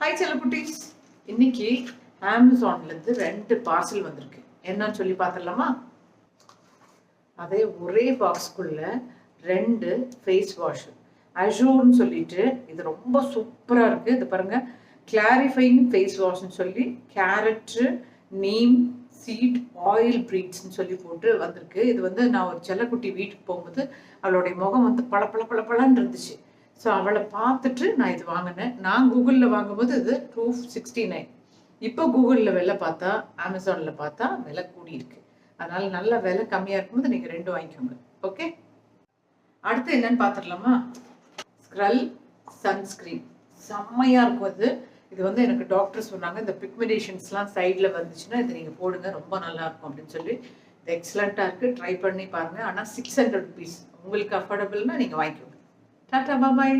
Hi செல்லக்குட்டீஸ், இன்னைக்கு அமேசான்லேருந்து 2 parcel வந்திருக்கு. என்னன்னு சொல்லி பார்த்துடலாமா? அதே ஒரே பாக்ஸ்குள்ள 2 ஃபேஸ் வாஷ் அஷூர்னு சொல்லிட்டு, இது ரொம்ப சூப்பராக இருக்குது. இது பாருங்க, கிளாரிஃபைங் ஃபேஸ் வாஷ்ன்னு சொல்லி கேரட்டு, நீம் சீட் ஆயில் ப்ரீட்ஸ்ன்னு சொல்லி போட்டு வந்திருக்கு. இது வந்து நான் ஒரு செல்லக்குட்டி வீட்டுக்கு போகும்போது அவளுடைய முகம் வந்து பளபளன்னு இருந்துச்சு. ஸோ அவளை பார்த்துட்டு நான் இது வாங்கினேன். நான் கூகுளில் வாங்கும்போது இது 269. இப்போ கூகுளில் விலை பார்த்தா, அமேசானில் பார்த்தா விலை கூடி இருக்கு. அதனால நல்ல விலை கம்மியாக இருக்கும்போது நீங்கள் 2 வாங்கிக்கோங்க. ஓகே, அடுத்து என்னன்னு பார்த்துடலாமா? ஸ்க்ரல் சன்ஸ்க்ரீன் செம்மையாக இருக்கும். இது வந்து எனக்கு டாக்டர் சொன்னாங்க, இந்த பிக்மெண்டேஷன்ஸ்லாம் சைடில் வந்துச்சுன்னா இது நீங்கள் போடுங்க, ரொம்ப நல்லா இருக்கும் அப்படின்னு சொல்லி. இது எக்ஸலண்ட்டாக இருக்குது, ட்ரை பண்ணி பாருங்கள். ஆனால் 600 rupees உங்களுக்கு அஃபோர்டபுள்னா நீங்கள் வாங்கிக்கோங்க. டாடா, பாய்.